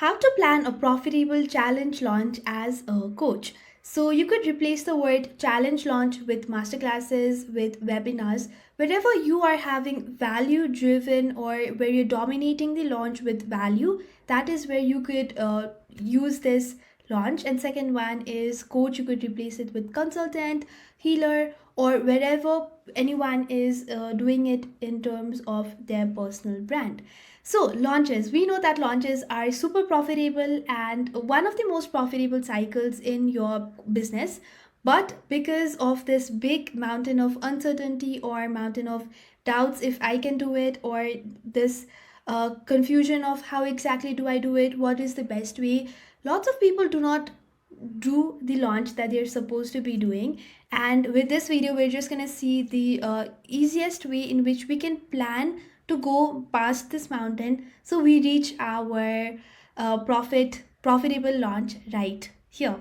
How to plan a profitable challenge launch as a coach. So you could replace the word challenge launch with masterclasses, with webinars, wherever you are having value driven or where you're dominating the launch with value. That is where you could use this launch. And second one is coach. You could replace it with consultant, healer, or wherever anyone is doing it in terms of their personal brand. So, launches. We know that launches are super profitable and one of the most profitable cycles in your business. But because of this big mountain of uncertainty or mountain of doubts if I can do it, or this confusion of how exactly do I do it, what is the best way, lots of people do not do the launch that they're supposed to be doing. And with this video we're just going to see the easiest way in which we can plan to go past this mountain so we reach our profitable launch right here.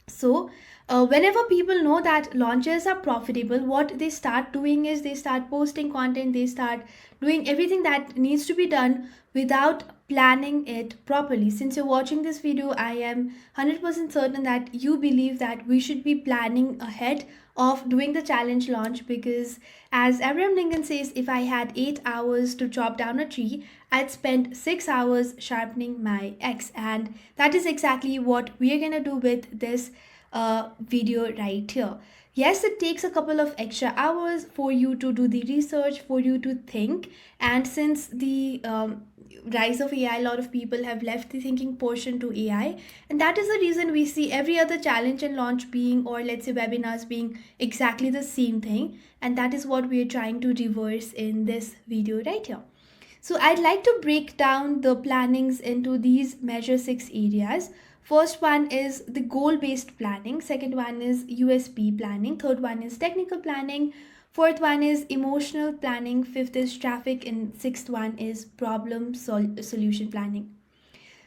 So whenever people know that launches are profitable, what they start doing is they start posting content, they start doing everything that needs to be done without planning it properly. Since you're watching this video, I am 100% certain that you believe that we should be planning ahead of doing the challenge launch, because as Abraham Lincoln says, if I had 8 hours to chop down a tree, I'd spend 6 hours sharpening my axe. And that is exactly what we are going to do with this video right here. Yes, it takes a couple of extra hours for you to do the research, for you to think. And since the rise of AI, a lot of people have left the thinking portion to AI. And that is the reason we see every other challenge and launch being, or let's say webinars being, exactly the same thing. And that is what we are trying to reverse in this video right here. So I'd like to break down the plannings into these major 6 areas. First one is the goal-based planning. Second one is USP planning. Third one is technical planning. Fourth one is emotional planning. Fifth is traffic. And sixth one is problem solution planning.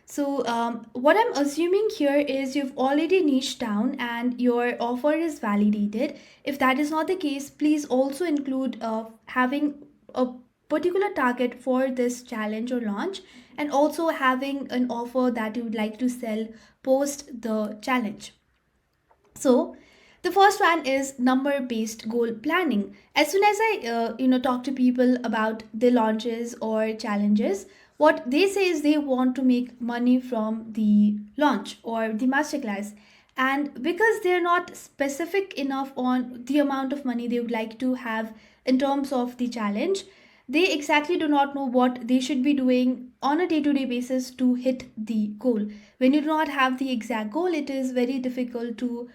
So what I'm assuming here is you've already niched down and your offer is validated. If that is not the case, please also include having a particular target for this challenge or launch, and also having an offer that you would like to sell post the challenge. So the first one is number based goal planning. As soon as I talk to people about the launches or challenges, what they say is they want to make money from the launch or the masterclass. And because they're not specific enough on the amount of money they would like to have in terms of the challenge, they exactly do not know what they should be doing on a day-to-day basis to hit the goal. When you do not have the exact goal, it is very difficult to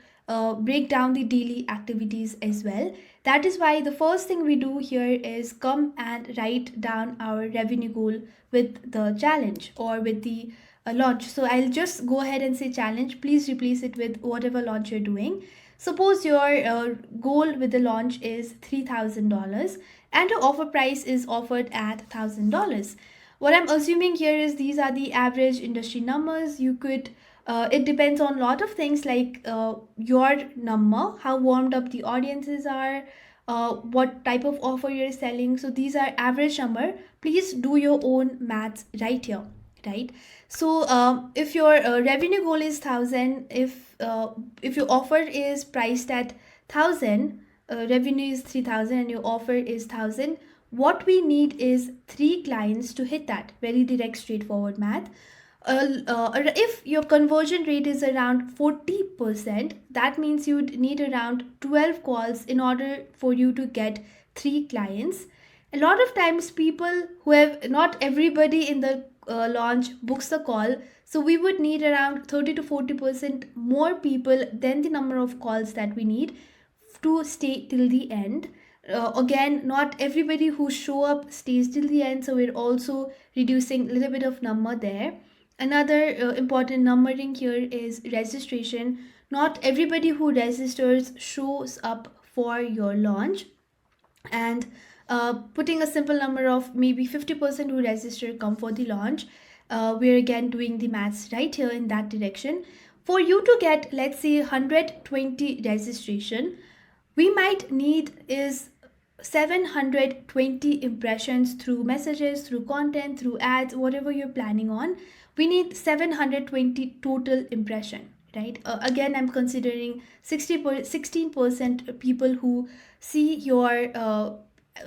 break down the daily activities as well. That is why the first thing we do here is come and write down our revenue goal with the challenge or with the launch. So I'll just go ahead and say challenge. Please replace it with whatever launch you're doing. Suppose your goal with the launch is $3,000 and your offer price is offered at $1,000. What I'm assuming here is these are the average industry numbers. You could it depends on a lot of things like your number, how warmed up the audiences are, what type of offer you're selling. So these are average number. Please do your own maths right here, right? So if your revenue goal is 1,000, if your offer is priced at 1,000, revenue is 3,000 and your offer is 1,000, what we need is 3 clients to hit that. Very direct, straightforward math. If your conversion rate is around 40%, that means you'd need around 12 calls in order for you to get 3 clients. A lot of times people who have, not everybody in the launch books the call, so we would need around 30 to 40% more people than the number of calls that we need to stay till the end. Again, not everybody who show up stays till the end, so we're also reducing a little bit of number there. Another important numbering here is registration. Not everybody who registers shows up for your launch, and putting a simple number of maybe 50% who register come for the launch. We're again doing the maths right here in that direction. For you to get, let's say, 120 registration, we might need is 720 impressions through messages, through content, through ads, whatever you're planning on. We need 720 total impression, right? Again, I'm considering 16% people who see your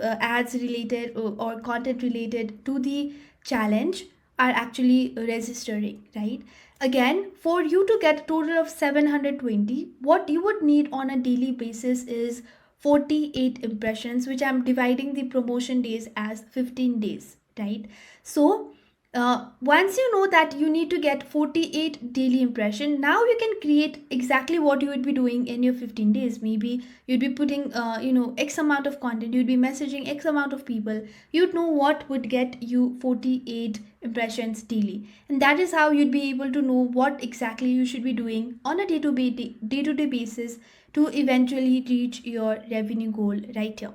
ads related or content related to the challenge are actually registering, right? Again, for you to get a total of 720, what you would need on a daily basis is 48 impressions, which I'm dividing the promotion days as 15 days, right? So once you know that you need to get 48 daily impression, now you can create exactly what you would be doing in your 15 days. Maybe you'd be putting x amount of content, you'd be messaging x amount of people, you'd know what would get you 48 impressions daily, and that is how you'd be able to know what exactly you should be doing on a day-to-day basis to eventually reach your revenue goal right here.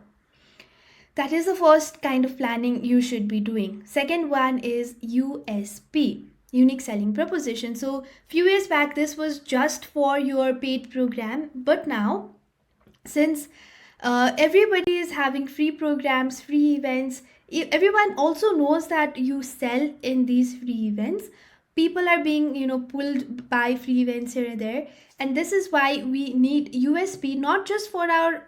That is the first kind of planning you should be doing. Second one is USP, unique selling proposition. So few years back this was just for your paid program, but now since everybody is having free programs, free events, everyone also knows that you sell in these free events. People are being pulled by free events here and there, and this is why we need USP, not just for our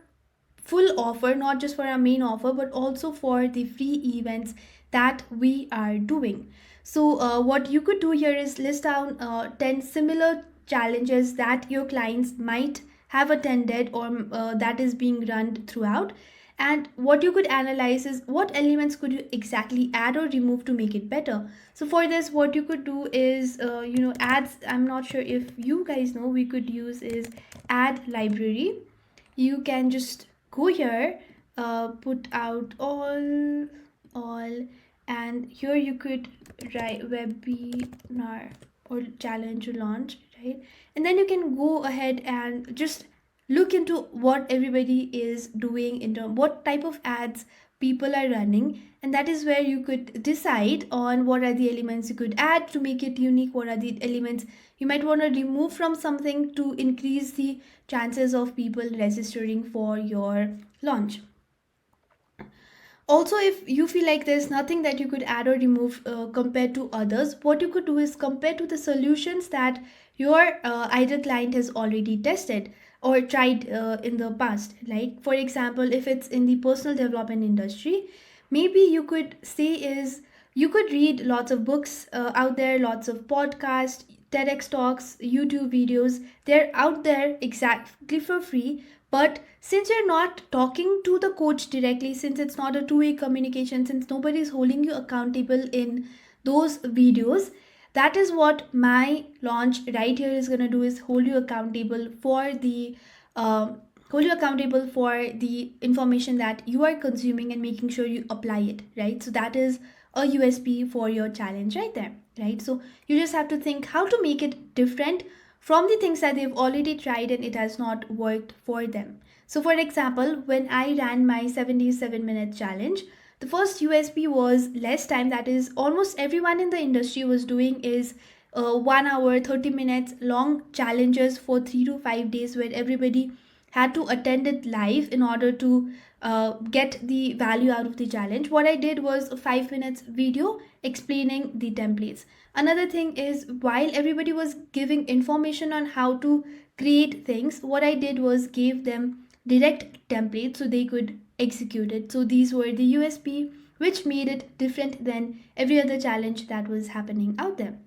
full offer, not just for our main offer, but also for the free events that we are doing. So what you could do here is list down 10 similar challenges that your clients might have attended, or that is being run throughout, and what you could analyze is what elements could you exactly add or remove to make it better. So for this, what you could do is ads. I'm not sure if you guys know, we could use is ad library. You can just go here, put out all, and here you could write webinar or challenge launch, right? And then you can go ahead and just look into what everybody is doing in terms what type of ads people are running, and that is where you could decide on what are the elements you could add to make it unique, what are the elements you might want to remove from something to increase the chances of people registering for your launch. Also, if you feel like there's nothing that you could add or remove compared to others, what you could do is compare to the solutions that your ideal client has already tested or tried in the past. Like for example, if it's in the personal development industry, maybe you could say is you could read lots of books out there, lots of podcasts, TEDx talks, YouTube videos. They're out there exactly for free, but since you're not talking to the coach directly, since it's not a two-way communication, since nobody is holding you accountable in those videos, that is what my launch right here is going to do, is hold you accountable for the information that you are consuming and making sure you apply it, right? So that is a USP for your challenge right there, right? So you just have to think how to make it different from the things that they've already tried and it has not worked for them. So for example, when I ran my 77-minute challenge, the first USP was less time. That is, almost everyone in the industry was doing is 1 hour 30 minutes long challenges for 3 to 5 days, where everybody had to attend it live in order to get the value out of the challenge. What I did was a 5 minutes video explaining the templates. Another thing is, while everybody was giving information on how to create things, what I did was gave them direct templates so they could execute it. So these were the USP which made it different than every other challenge that was happening out there.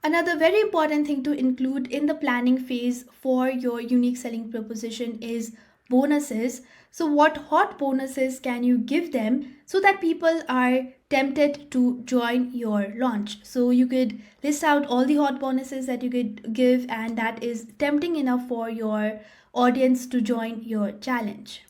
Another very important thing to include in the planning phase for your unique selling proposition is bonuses. So what hot bonuses can you give them so that people are tempted to join your launch? So you could list out all the hot bonuses that you could give, and that is tempting enough for your audience to join your challenge.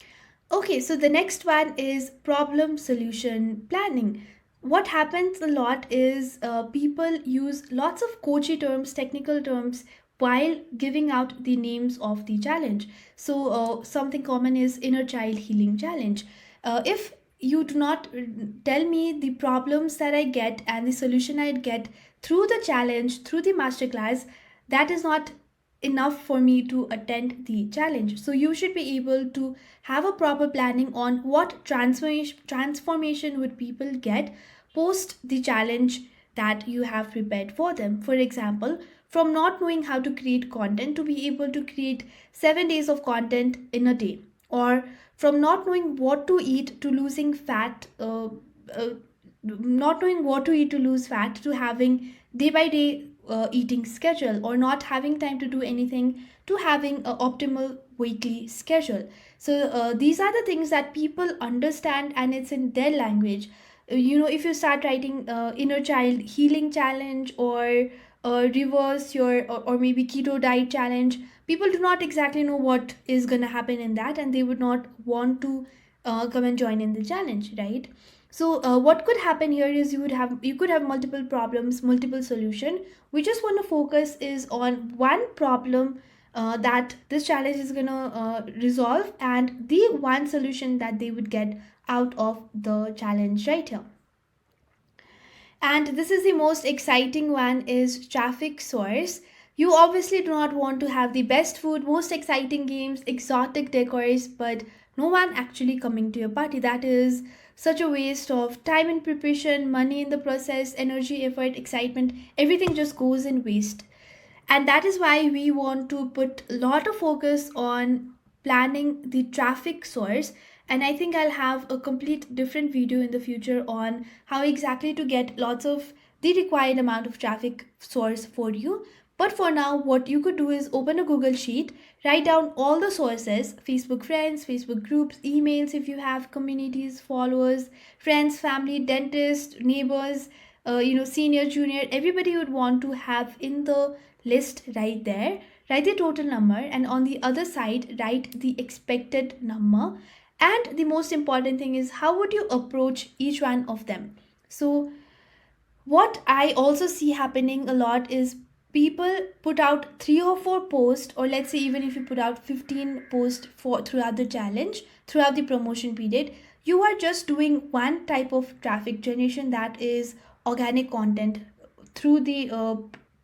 Okay, so the next one is problem solution planning. What happens a lot is people use lots of coachy terms, technical terms, while giving out the names of the challenge. So something common is inner child healing challenge. If you do not tell me the problems that I get and the solution I get through the challenge, through the masterclass, that is not enough for me to attend the challenge. So you should be able to have a proper planning on what transformation would people get post the challenge that you have prepared for them. For example, from not knowing how to create content to be able to create 7 days of content in a day, or from not knowing what to eat to losing fat, uh, not knowing what to eat to lose fat, to having day by day eating schedule, or not having time to do anything to having an optimal weekly schedule. So these are the things that people understand and it's in their language. If you start writing inner child healing challenge, or reverse your, or maybe keto diet challenge, people do not exactly know what is going to happen in that, and they would not want to come and join in the challenge, right? So what could happen here is you could have multiple problems, multiple solution. We just want to focus is on one problem that this challenge is gonna resolve, and the one solution that they would get out of the challenge right here. And this is the most exciting one, is traffic source. You obviously do not want to have the best food, most exciting games, exotic decors, but no one actually coming to your party. That is such a waste of time and preparation, money in the process, energy, effort, excitement. Everything just goes in waste. And that is why we want to put a lot of focus on planning the traffic source. And I think I'll have a complete different video in the future on how exactly to get lots of the required amount of traffic source for you. But for now, what you could do is open a Google Sheet, write down all the sources: Facebook friends, Facebook groups, emails if you have communities, followers, friends, family, dentist, neighbors, senior, junior, everybody would want to have in the list right there. Write the total number, and on the other side, write the expected number. And the most important thing is, how would you approach each one of them? So what I also see happening a lot is people put out 3 or 4 posts, or let's say even if you put out 15 posts for throughout the challenge, throughout the promotion period, you are just doing one type of traffic generation, that is organic content, through the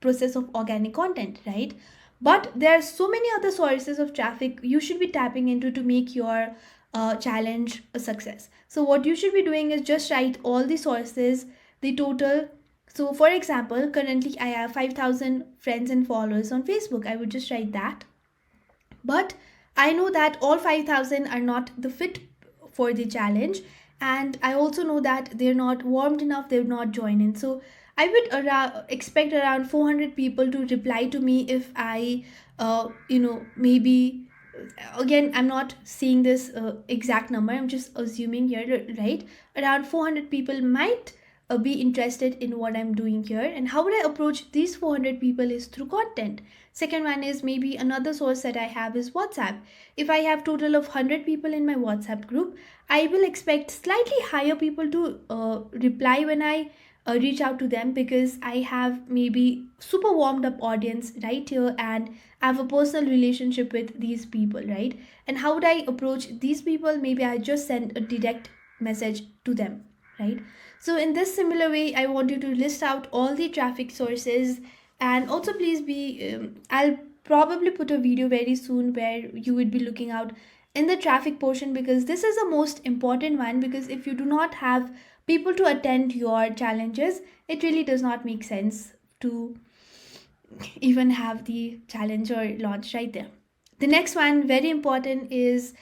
process of organic content, right? But there are so many other sources of traffic you should be tapping into to make your challenge a success. So what you should be doing is just write all the sources, the total. So for example, currently I have 5,000 friends and followers on Facebook. I would just write that. But I know that all 5,000 are not the fit for the challenge, and I also know that they're not warmed enough, they've not joined in. So I would expect around 400 people to reply to me if I maybe, again, I'm not seeing this exact number, I'm just assuming here, right? Around 400 people might be interested in what I'm doing here. And how would I approach these 400 people is through content. Second one is, maybe another source that I have is WhatsApp. If I have total of 100 people in my WhatsApp group, I will expect slightly higher people to reply when I reach out to them, because I have maybe super warmed up audience right here, and I have a personal relationship with these people, right? And how would I approach these people? Maybe I just send a direct message to them, right? So in this similar way, I want you to list out all the traffic sources. And also please be I'll probably put a video very soon where you would be looking out in the traffic portion, because this is the most important one. Because if you do not have people to attend your challenges, it really does not make sense to even have the challenge or launch right there. The next one, very important, is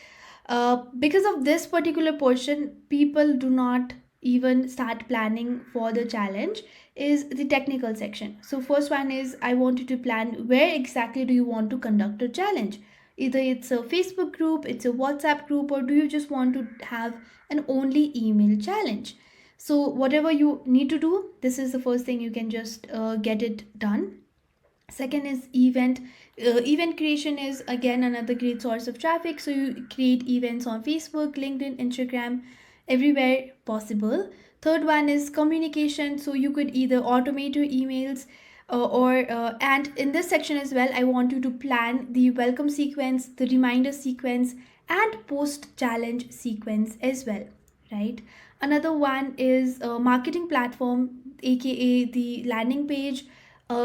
because of this particular portion, people do not even start planning for the challenge, is the technical section. So first one is, I want you to plan where exactly do you want to conduct a challenge. Either it's a Facebook group, it's a WhatsApp group, or do you just want to have an only email challenge? So whatever you need to do, this is the first thing, you can just get it done. Second is event. Event creation is again another great source of traffic. So you create events on Facebook, LinkedIn, Instagram, everywhere possible. Third one is communication. So you could either automate your emails, or and in this section as well, I want you to plan the welcome sequence, the reminder sequence, and post challenge sequence as well, right? Another one is marketing platform, aka the landing page,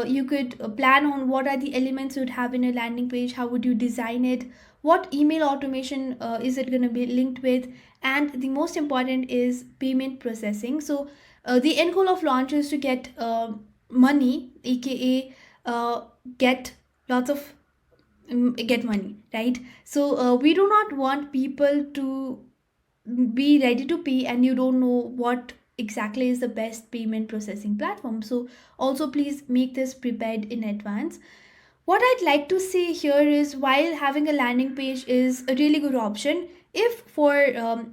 You could plan on what are the elements you would have in a landing page, how would you design it, what email automation is it going to be linked with, and the most important is payment processing. So the end goal of launch is to get money, aka get lots of get money, right? So we do not want people to be ready to pay and you don't know what exactly is the best payment processing platform. So also please make this prepared in advance. What I'd like to say here is, while having a landing page is a really good option, if for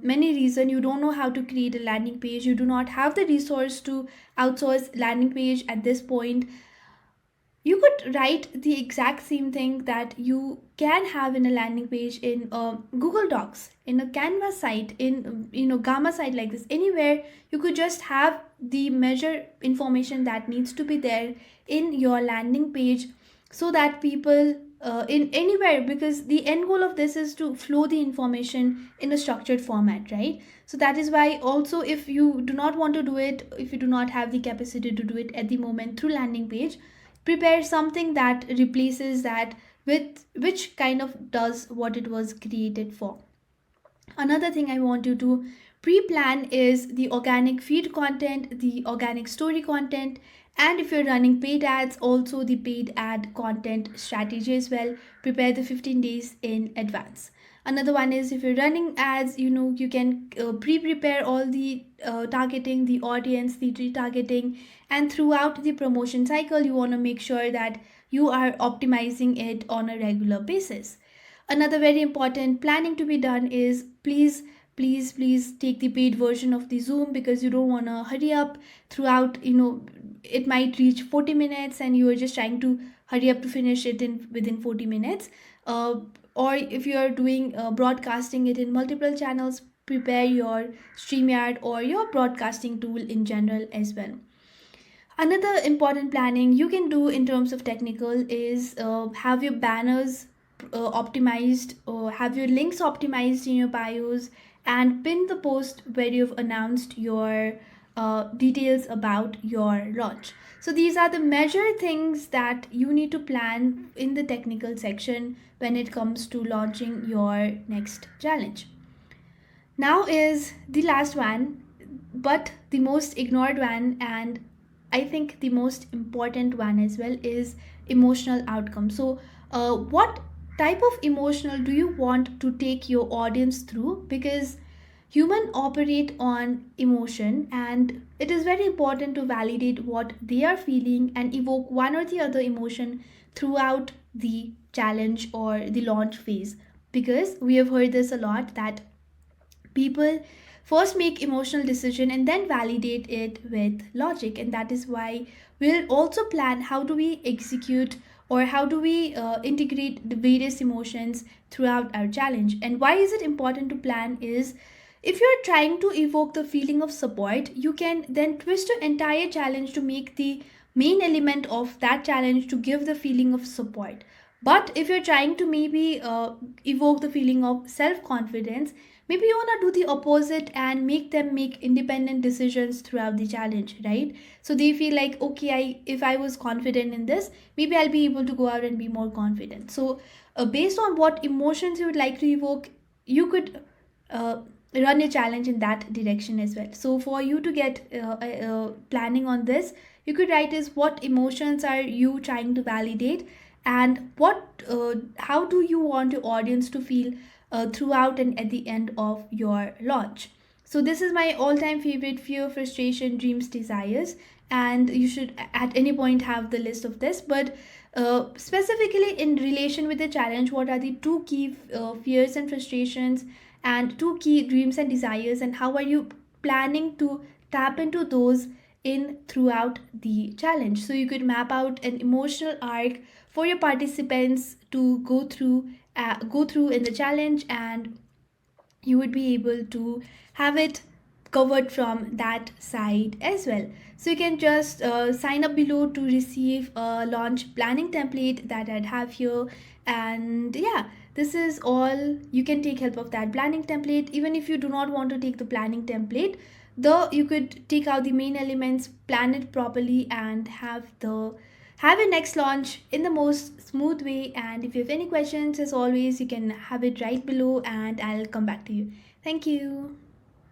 many reason you don't know how to create a landing page, you do not have the resource to outsource landing page at this point, you could write the exact same thing that you can have in a landing page in Google Docs, in a Canva site, in Gamma site, like this, anywhere. You could just have the measure information that needs to be there in your landing page, so that people in anywhere, because the end goal of this is to flow the information in a structured format, right? So that is why also, if you do not want to do it, if you do not have the capacity to do it at the moment through landing page, prepare something that replaces that, with which kind of does what it was created for. Another thing I want you to pre-plan is the organic feed content, the organic story content, and if you're running paid ads, also the paid ad content strategy as well. Prepare the 15 days in advance. Another one is, if you're running ads, you can pre-prepare all the targeting, the audience, the retargeting, and throughout the promotion cycle, you want to make sure that you are optimizing it on a regular basis. Another very important planning to be done is, please take the paid version of the Zoom, because you don't want to hurry up throughout. It might reach 40 minutes and you are just trying to hurry up to finish it in within 40 minutes. Or if you are doing broadcasting it in multiple channels, prepare your StreamYard or your broadcasting tool in general as well. Another important planning you can do in terms of technical is, have your banners optimized, or have your links optimized in your bios, and pin the post where you've announced your details about your launch. So these are the major things that you need to plan in the technical section when it comes to launching your next challenge. Now is the last one, but the most ignored one, and I think the most important one as well, is emotional outcome. So, what type of emotional do you want to take your audience through? Because human operate on emotion, and it is very important to validate what they are feeling and evoke one or the other emotion throughout the challenge or the launch phase. Because we have heard this a lot, that people first make emotional decision and then validate it with logic, and that is why we'll also plan how do we execute, or how do we integrate the various emotions throughout our challenge. And why is it important to plan is, if you're trying to evoke the feeling of support, you can then twist your entire challenge to make the main element of that challenge to give the feeling of support. But if you're trying to maybe evoke the feeling of self confidence, maybe you want to do the opposite and make them make independent decisions throughout the challenge, right? So they feel like, okay, if I was confident in this, maybe I'll be able to go out and be more confident. So based on what emotions you would like to evoke, you could uh, run a challenge in that direction as well. So for you to get planning on this, you could write is, what emotions are you trying to validate, and what how do you want your audience to feel throughout and at the end of your launch. So this is my all-time favorite: fear, frustration, dreams, desires, and you should at any point have the list of this. But specifically in relation with the challenge, what are the two key fears and frustrations, and two key dreams and desires, and how are you planning to tap into those in throughout the challenge? So you could map out an emotional arc for your participants to go through in the challenge, and you would be able to have it covered from that side as well. So you can just sign up below to receive a launch planning template that I'd have here. And yeah, this is all. You can take help of that planning template. Even if you do not want to take the planning template, though, you could take out the main elements, plan it properly, and have the have your next launch in the most smooth way. And if you have any questions, as always, you can have it right below and I'll come back to you. Thank you.